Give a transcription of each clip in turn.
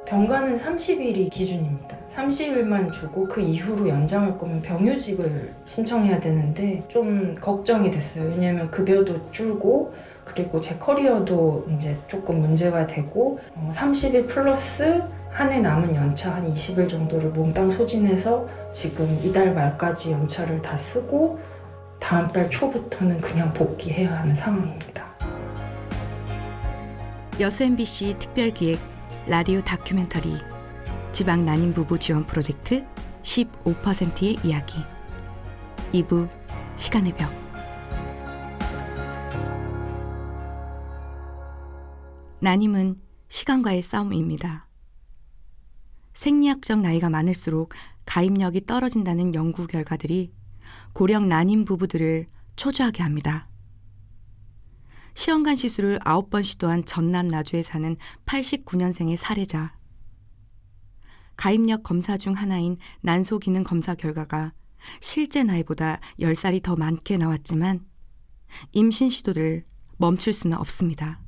병가는 30일이 기준입니다. 30일만 주고 그 이후로 연장할 거면 병휴직을 신청해야 되는데 좀 걱정이 됐어요. 왜냐면 급여도 줄고 그리고 제 커리어도 이제 조금 문제가 되고 30일 플러스 한 해 남은 연차 한 20일 정도를 몽땅 소진해서 지금 이달 말까지 연차를 다 쓰고 다음 달 초부터는 그냥 복귀해야 하는 상황입니다. 여수 MBC 특별기획 라디오 다큐멘터리 지방 난임 부부 지원 프로젝트 15%의 이야기 2부 시간의 벽. 난임은 시간과의 싸움입니다. 생리학적 나이가 많을수록 가입력이 떨어진다는 연구 결과들이 고령 난임 부부들을 초조하게 합니다. 시험관 시술을 9번 시도한 전남 나주에 사는 89년생의 사례자. 가입력 검사 중 하나인 난소기능 검사 결과가 실제 나이보다 10살이 더 많게 나왔지만 임신 시도를 멈출 수는 없습니다.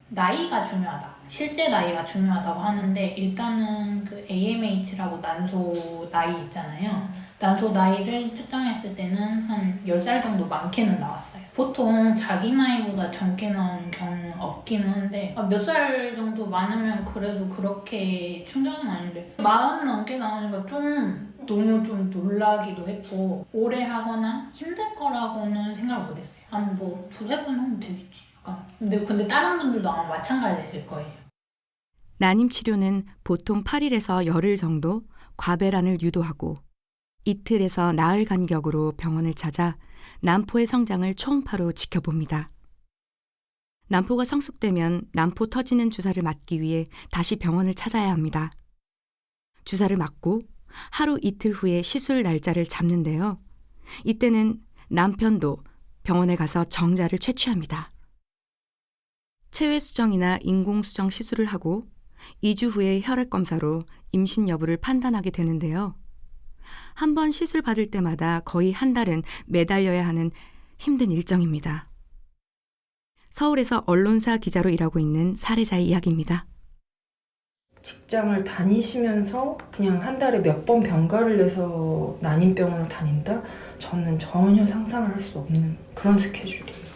나이가 중요하다. 실제 나이가 중요하다고 하는데 일단은 그 AMH라고 난소 나이 있잖아요. 난소 나이를 측정했을 때는 한 10살 정도 많게는 나왔어요. 보통 자기 나이보다 적게 나오는 경우는 없기는 한데 몇 살 정도 많으면 그래도 그렇게 충격은 아닌데 40 넘게 나오니까 너무 좀 놀라기도 했고 오래 하거나 힘들 거라고는 생각을 못했어요. 한 뭐 두세 번 하면 되겠지. 근데 다른 분들도 아마 마찬가지일 거예요. 난임 치료는 보통 8일에서 열흘 정도 과배란을 유도하고 이틀에서 나흘 간격으로 병원을 찾아 난포의 성장을 초음파로 지켜봅니다. 난포가 성숙되면 난포 터지는 주사를 맞기 위해 다시 병원을 찾아야 합니다. 주사를 맞고 하루 이틀 후에 시술 날짜를 잡는데요. 이때는 남편도 병원에 가서 정자를 채취합니다. 체외 수정이나 인공 수정 시술을 하고 2주 후에 혈액 검사로 임신 여부를 판단하게 되는데요. 한 번 시술 받을 때마다 거의 한 달은 매달려야 하는 힘든 일정입니다. 서울에서 언론사 기자로 일하고 있는 사례자의 이야기입니다. 직장을 다니시면서 그냥 한 달에 몇 번 병가를 내서 난임병원을 다닌다? 저는 전혀 상상을 할 수 없는 그런 스케줄이에요.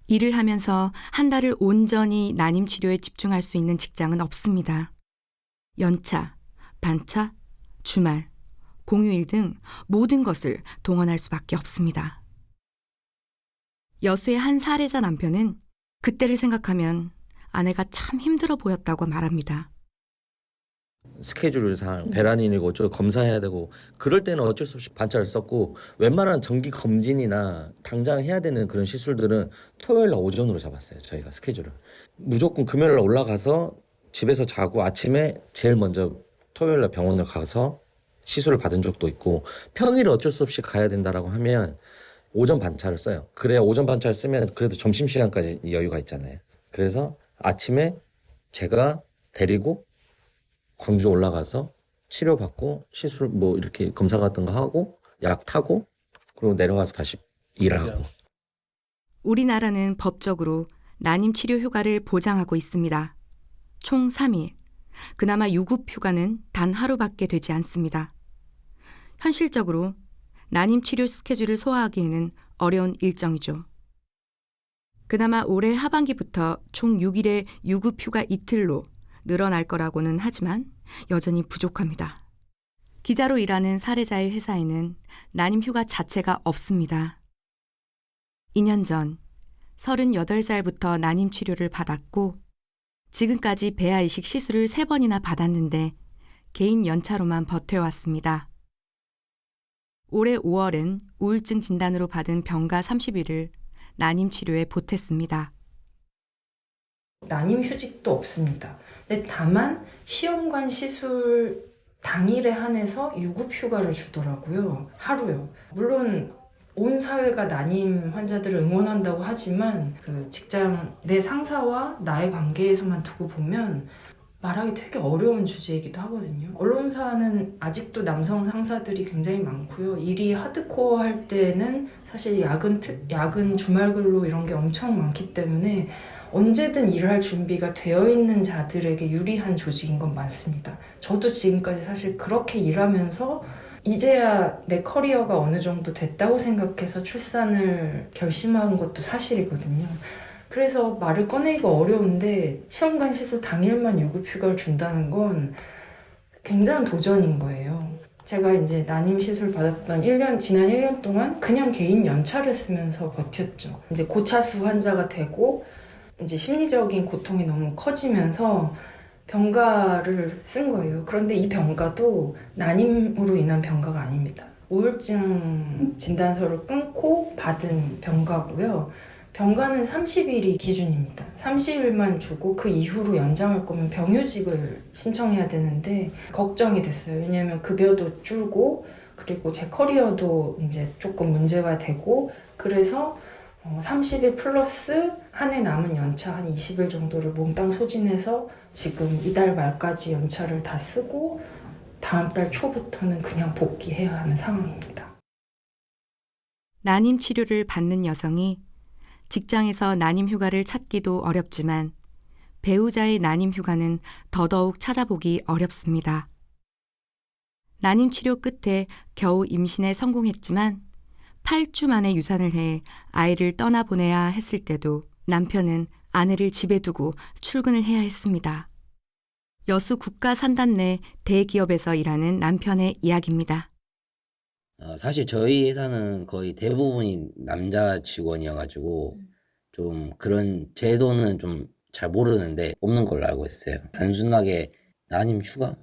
일을 하면서 한 달을 온전히 난임 치료에 집중할 수 있는 직장은 없습니다. 연차, 반차, 주말, 공휴일 등 모든 것을 동원할 수밖에 없습니다. 여수의 한 사례자 남편은 그때를 생각하면 아내가 참 힘들어 보였다고 말합니다. 스케줄상 배란이고 어쩌고 검사해야 되고 그럴 때는 어쩔 수 없이 반차를 썼고 웬만한 정기 검진이나 당장 해야 되는 그런 시술들은 토요일 날 오전으로 잡았어요. 저희가 스케줄을. 무조건 금요일 날 올라가서 집에서 자고 아침에 제일 먼저 토요일 날 병원을 가서 시술을 받은 적도 있고 평일에 어쩔 수 없이 가야 된다라고 하면 오전 반차를 써요. 그래야 오전 반차를 쓰면 그래도 점심시간까지 여유가 있잖아요. 그래서 아침에 제가 데리고 광주 올라가서 치료받고 시술 뭐 이렇게 검사 같은 거 하고 약 타고 그리고 내려와서 다시 일하고. 우리나라는 법적으로 난임 치료 휴가를 보장하고 있습니다. 총 3일. 그나마 유급 휴가는 단 하루밖에 되지 않습니다. 현실적으로 난임 치료 스케줄을 소화하기에는 어려운 일정이죠. 그나마 올해 하반기부터 총 6일의 유급 휴가 이틀로 늘어날 거라고는 하지만 여전히 부족합니다. 기자로 일하는 사례자의 회사에는 난임 휴가 자체가 없습니다. 2년 전 38살부터 난임 치료를 받았고 지금까지 배아 이식 시술을 3번이나 받았는데 개인 연차로만 버텨왔습니다. 올해 5월엔 우울증 진단으로 받은 병가 30일을 난임 치료에 보탰습니다. 난임 휴직도 없습니다. 근데 다만 시험관 시술 당일에 한해서 유급 휴가를 주더라고요. 하루요. 물론 온 사회가 난임 환자들을 응원한다고 하지만 그 직장 내 상사와 나의 관계에서만 두고 보면 말하기 되게 어려운 주제이기도 하거든요. 언론사는 아직도 남성 상사들이 굉장히 많고요. 일이 하드코어 할 때는 사실 야근 주말 근로 이런 게 엄청 많기 때문에 언제든 일할 준비가 되어 있는 자들에게 유리한 조직인 건 맞습니다. 저도 지금까지 사실 그렇게 일하면서 이제야 내 커리어가 어느 정도 됐다고 생각해서 출산을 결심한 것도 사실이거든요. 그래서 말을 꺼내기가 어려운데 시험관 시술 당일만 유급휴가를 준다는 건 굉장한 도전인 거예요. 제가 이제 난임 시술 받았던 지난 1년 동안 그냥 개인 연차를 쓰면서 버텼죠. 이제 고차수 환자가 되고 이제 심리적인 고통이 너무 커지면서 병가를 쓴 거예요. 그런데 이 병가도 난임으로 인한 병가가 아닙니다. 우울증 진단서를 끊고 받은 병가고요. 병가는 30일이 기준입니다. 30일만 주고 그 이후로 연장할 거면 병휴직을 신청해야 되는데 걱정이 됐어요. 왜냐하면 급여도 줄고 그리고 제 커리어도 이제 조금 문제가 되고 그래서 30일 플러스 한 해 남은 연차 한 20일 정도를 몽땅 소진해서 지금 이달 말까지 연차를 다 쓰고 다음 달 초부터는 그냥 복귀해야 하는 상황입니다. 난임 치료를 받는 여성이 직장에서 난임 휴가를 찾기도 어렵지만 배우자의 난임 휴가는 더더욱 찾아보기 어렵습니다. 난임 치료 끝에 겨우 임신에 성공했지만 8주 만에 유산을 해 아이를 떠나보내야 했을 때도 남편은 아내를 집에 두고 출근을 해야 했습니다. 여수 국가산단 내 대기업에서 일하는 남편의 이야기입니다. 사실 저희 회사는 거의 대부분이 남자 직원이어가지고 좀 그런 제도는 좀 잘 모르는데 없는 걸로 알고 있어요. 단순하게 난임 휴가?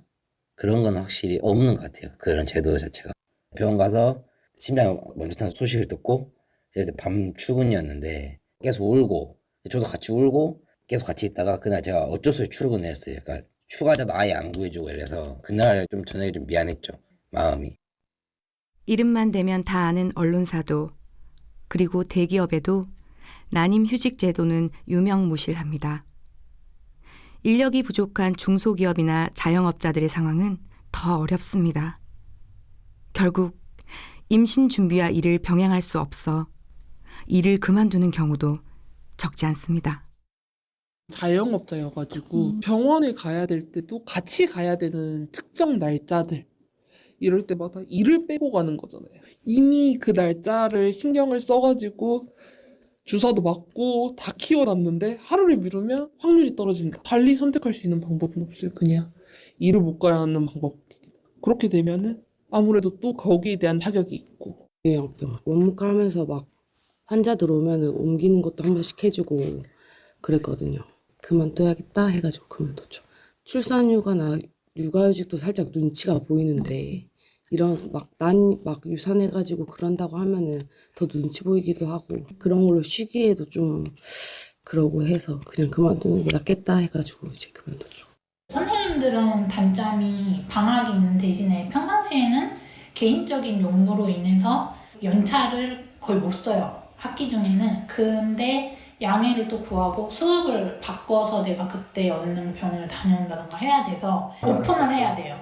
그런 건 확실히 없는 것 같아요. 그런 제도 자체가. 병원 가서 심장이 멈췄다는 소식을 듣고 이제 밤 출근이었는데 계속 울고 저도 같이 울고 계속 같이 있다가 그날 제가 어쩔 수 없이 출근을 했어요. 그러니까 휴가자도 아예 안 구해주고 이래서 그날 좀 저녁에 좀 미안했죠. 마음이. 이름만 대면 다 아는 언론사도 그리고 대기업에도 난임 휴직 제도는 유명무실합니다. 인력이 부족한 중소기업이나 자영업자들의 상황은 더 어렵습니다. 결국 임신 준비와 일을 병행할 수 없어 일을 그만두는 경우도 적지 않습니다. 자영업자여가지고 병원에 가야 될 때도 같이 가야 되는 특정 날짜들 이럴 때마다 일을 빼고 가는 거잖아요. 이미 그 날짜를 신경을 써가지고 주사도 맞고 다 키워놨는데 하루를 미루면 확률이 떨어진다. 달리 선택할 수 있는 방법은 없어요. 그냥 일을 못 가야 하는 방법. 그렇게 되면은 아무래도 또 거기에 대한 타격이 있고. 요양병 원무과하면서 막 환자들 오면은 옮기는 것도 한 번씩 해주고 그랬거든요. 그만둬야겠다 해가지고 그만뒀죠. 출산휴가나 육아휴직도 살짝 눈치가 보이는데 이런 막 유산해가지고 그런다고 하면은 더 눈치 보이기도 하고 그런 걸로 쉬기에도 좀 그러고 해서 그냥 그만두는 게 낫겠다 해가지고 이제 그만뒀죠. 선생님들은 단점이 방학이 있는 대신에 평상시에는 개인적인 용도로 인해서 연차를 거의 못 써요. 학기 중에는. 근데 양해를 또 구하고 수업을 바꿔서 내가 그때 얻는 병원을 다녀온다던가 해야 돼서 오픈을 해야 돼요.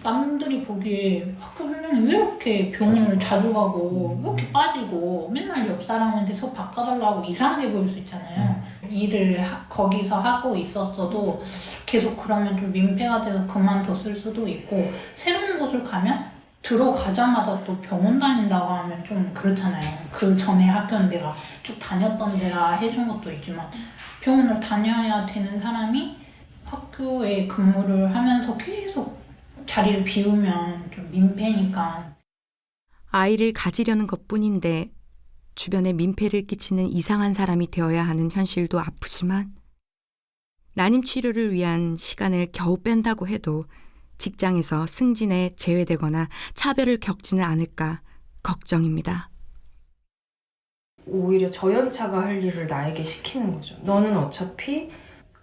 남들이 보기에 학교 선생님 왜 이렇게 병원을 자주 가고 왜 이렇게 빠지고 맨날 옆 사람한테 수업 바꿔달라고 이상하게 보일 수 있잖아요. 일을 거기서 하고 있었어도 계속 그러면 좀 민폐가 돼서 그만뒀을 수도 있고 새로운 곳을 가면 들어가자마자 또 병원 다닌다고 하면 좀 그렇잖아요. 그 전에 학교는 내가 쭉 다녔던 데라 해준 것도 있지만 병원을 다녀야 되는 사람이 학교에 근무를 하면서 계속 자리를 비우면 좀 민폐니까. 아이를 가지려는 것뿐인데 주변에 민폐를 끼치는 이상한 사람이 되어야 하는 현실도 아프지만 난임 치료를 위한 시간을 겨우 뺀다고 해도 직장에서 승진에 제외되거나 차별을 겪지는 않을까 걱정입니다. 오히려 저연차가 할 일을 나에게 시키는 거죠. 너는 어차피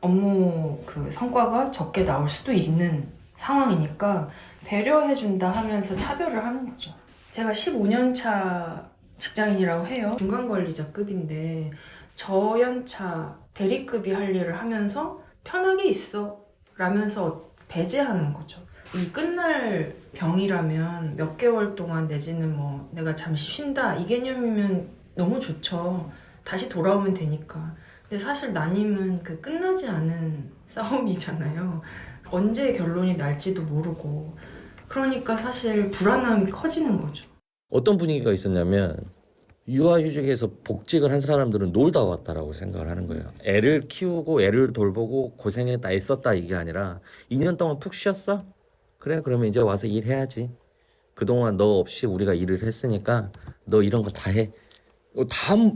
업무 성과가 적게 나올 수도 있는 상황이니까 배려해준다 하면서 차별을 하는 거죠. 제가 15년차 직장인이라고 해요. 중간관리자급인데 저연차 대리급이 할 일을 하면서 편하게 있어. 라면서 배제하는 거죠. 이 끝날 병이라면 몇 개월 동안 내지는 뭐 내가 잠시 쉰다 이 개념이면 너무 좋죠. 다시 돌아오면 되니까. 근데 사실 난임은 그 끝나지 않은 싸움이잖아요. 언제 결론이 날지도 모르고. 그러니까 사실 불안함이 커지는 거죠. 어떤 분위기가 있었냐면 육아휴직에서 복직을 한 사람들은 놀다 왔다라고 생각을 하는 거예요. 애를 키우고 애를 돌보고 고생했다 애썼다 이게 아니라 2년 동안 푹 쉬었어? 그래 그러면 이제 와서 일해야지. 그동안 너 없이 우리가 일을 했으니까 너 이런 거 다 해.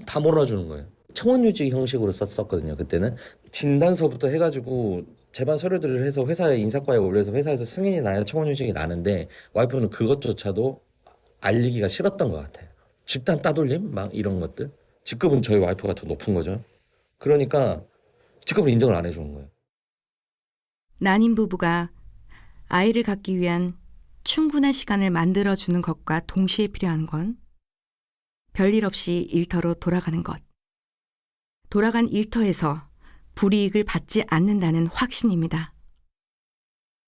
다 몰아주는 거예요. 청원휴직 형식으로 썼었거든요. 그때는 진단서부터 해가지고 제반 서류들을 해서 회사에 인사과에 올려서 회사에서 승인이 나야 청원휴직이 나는데 와이프는 그것조차도 알리기가 싫었던 것 같아요. 집단 따돌림 막 이런 것들. 직급은 저희 와이프가 더 높은 거죠. 그러니까 직급을 인정을 안 해주는 거예요. 난임 부부가 아이를 갖기 위한 충분한 시간을 만들어주는 것과 동시에 필요한 건 별일 없이 일터로 돌아가는 것. 돌아간 일터에서 불이익을 받지 않는다는 확신입니다.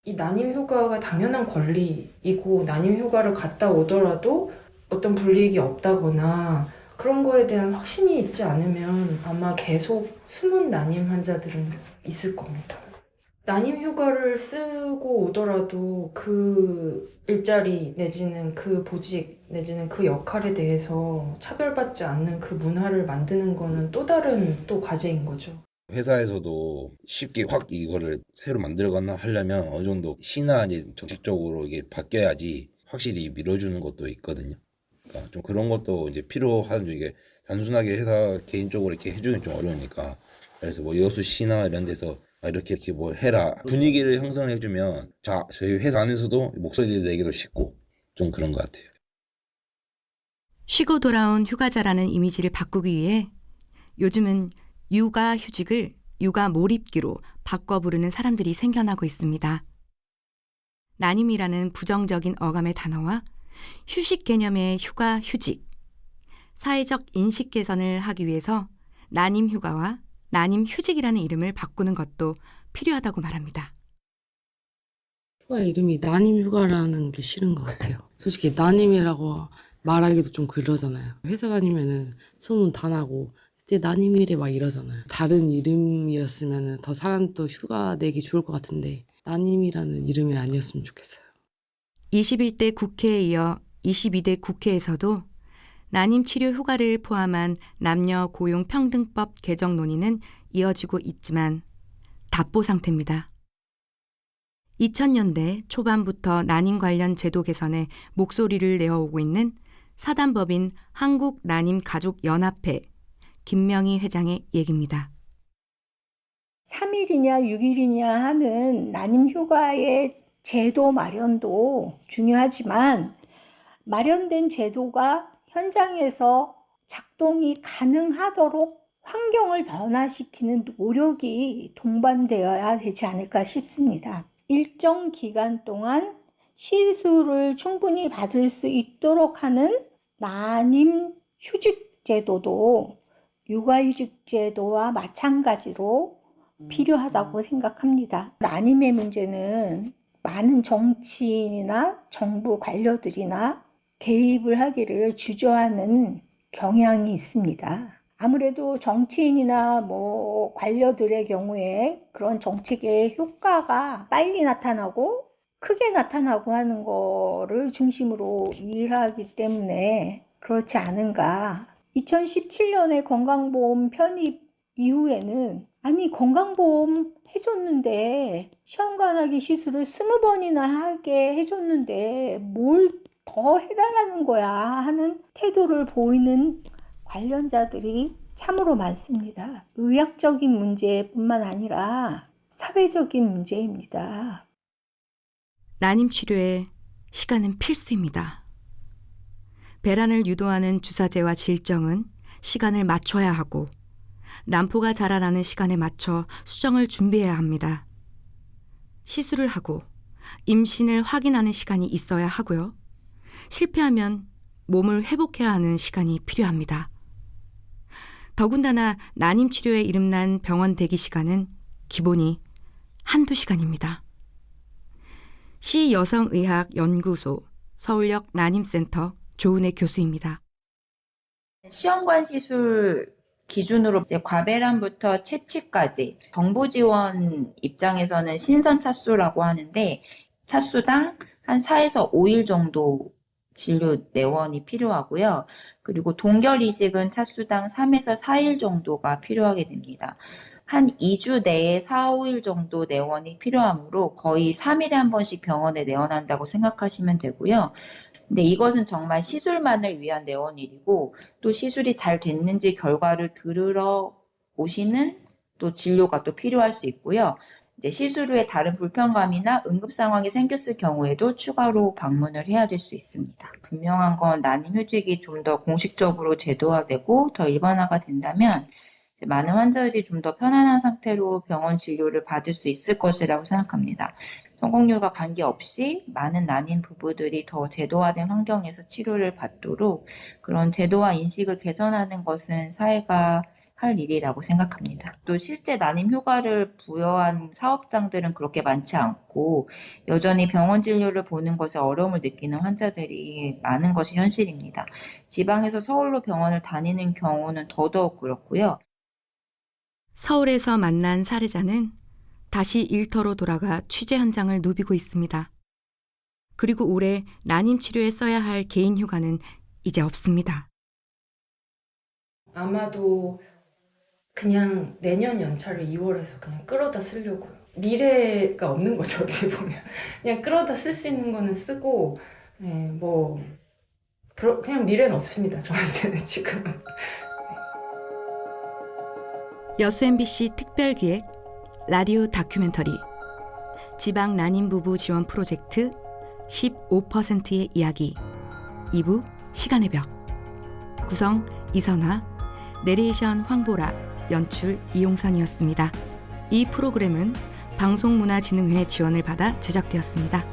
이 난임 휴가가 당연한 권리이고 난임 휴가를 갔다 오더라도 어떤 불이익이 없다거나 그런 거에 대한 확신이 있지 않으면 아마 계속 숨은 난임 환자들은 있을 겁니다. 난임 휴가를 쓰고 오더라도 그 일자리 내지는 그 보직 내지는 그 역할에 대해서 차별받지 않는 그 문화를 만드는 거는 또 다른 또 과제인 거죠. 회사에서도 쉽게 확 이거를 새로 만들거나 하려면 어느 정도 시나 이제 정책적으로 이게 바뀌어야지 확실히 밀어주는 것도 있거든요. 그러니까 좀 그런 것도 이제 필요한 중 이게 단순하게 회사 개인적으로 이렇게 해주는 좀 어려우니까 그래서 뭐 여수시나 이런 데서 이렇게 뭐 해라 분위기를 형성해주면 자 저희 회사 안에서도 목소리를 내기도 쉽고 좀 그런 것 같아요. 쉬고 돌아온 휴가자라는 이미지를 바꾸기 위해 요즘은 육아휴직을 육아 몰입기로 바꿔 부르는 사람들이 생겨나고 있습니다. 난임이라는 부정적인 어감의 단어와 휴식 개념의 휴가휴직, 사회적 인식 개선을 하기 위해서 난임휴가와 난임휴직이라는 이름을 바꾸는 것도 필요하다고 말합니다. 휴가 이름이 난임휴가라는 게 싫은 것 같아요. 솔직히 난임이라고 말하기도 좀 그러잖아요. 회사 다니면은 소문 다 나고 이제 난임이래 막 이러잖아요. 다른 이름이었으면 더 사람도 휴가 내기 좋을 것 같은데 난임이라는 이름이 아니었으면 좋겠어요. 21대 국회에 이어 22대 국회에서도 난임치료 휴가를 포함한 남녀 고용평등법 개정 논의는 이어지고 있지만 답보 상태입니다. 2000년대 초반부터 난임 관련 제도 개선에 목소리를 내어오고 있는 사단법인 한국난임가족연합회 김명희 회장의 얘기입니다. 3일이냐 6일이냐 하는 난임 휴가의 제도 마련도 중요하지만 마련된 제도가 현장에서 작동이 가능하도록 환경을 변화시키는 노력이 동반되어야 되지 않을까 싶습니다. 일정 기간 동안 시술을 충분히 받을 수 있도록 하는 난임 휴직 제도도 육아휴직 제도와 마찬가지로 필요하다고 생각합니다. 난임의 문제는 많은 정치인이나 정부 관료들이나 개입을 하기를 주저하는 경향이 있습니다. 아무래도 정치인이나 관료들의 경우에 그런 정책의 효과가 빨리 나타나고 크게 나타나고 하는 거를 중심으로 일하기 때문에 그렇지 않은가. 2017년에 건강보험 편입 이후에는 건강보험 해줬는데 시험관하기 시술을 20번이나 하게 해줬는데 뭘 더 해달라는 거야 하는 태도를 보이는 관련자들이 참으로 많습니다. 의학적인 문제뿐만 아니라 사회적인 문제입니다. 난임 치료에 시간은 필수입니다. 배란을 유도하는 주사제와 질정은 시간을 맞춰야 하고 난포가 자라나는 시간에 맞춰 수정을 준비해야 합니다. 시술을 하고 임신을 확인하는 시간이 있어야 하고요. 실패하면 몸을 회복해야 하는 시간이 필요합니다. 더군다나 난임 치료에 이름난 병원 대기 시간은 기본이 한두 시간입니다. 시여성의학연구소 서울역 난임센터 조은혜 교수입니다. 시험관 시술 기준으로 이제 과배란부터 채취까지 정부 지원 입장에서는 신선 차수라고 하는데 차수당 한 4에서 5일 정도 진료 내원이 필요하고요. 그리고 동결 이식은 차수당 3에서 4일 정도가 필요하게 됩니다. 한 2주 내에 4, 5일 정도 내원이 필요하므로 거의 3일에 한 번씩 병원에 내원한다고 생각하시면 되고요. 근데 이것은 정말 시술만을 위한 내원일이고 또 시술이 잘 됐는지 결과를 들으러 오시는 또 진료가 또 필요할 수 있고요. 이제 시술 후에 다른 불편감이나 응급 상황이 생겼을 경우에도 추가로 방문을 해야 될 수 있습니다. 분명한 건 난임휴직이 좀 더 공식적으로 제도화되고 더 일반화가 된다면 많은 환자들이 좀 더 편안한 상태로 병원 진료를 받을 수 있을 것이라고 생각합니다. 성공률과 관계없이 많은 난임 부부들이 더 제도화된 환경에서 치료를 받도록 그런 제도화 인식을 개선하는 것은 사회가 할 일이라고 생각합니다. 또 실제 난임 휴가를 부여한 사업장들은 그렇게 많지 않고 여전히 병원 진료를 보는 것에 어려움을 느끼는 환자들이 많은 것이 현실입니다. 지방에서 서울로 병원을 다니는 경우는 더더욱 그렇고요. 서울에서 만난 사례자는 다시 일터로 돌아가 취재 현장을 누비고 있습니다. 그리고 올해 난임 치료에 써야 할 개인 휴가는 이제 없습니다. 아마도 그냥 내년 연차를 2월에서 그냥 끌어다 쓰려고요. 미래가 없는 거죠, 어떻게 보면. 그냥 끌어다 쓸 수 있는 거는 쓰고, 네, 그냥 미래는 없습니다, 저한테는 지금은. 여수 MBC 특별기획 라디오 다큐멘터리 지방 난임 부부 지원 프로젝트 15%의 이야기 2부 시간의 벽 구성 이선화 내레이션 황보라 연출 이용선이었습니다. 이 프로그램은 방송문화진흥회 지원을 받아 제작되었습니다.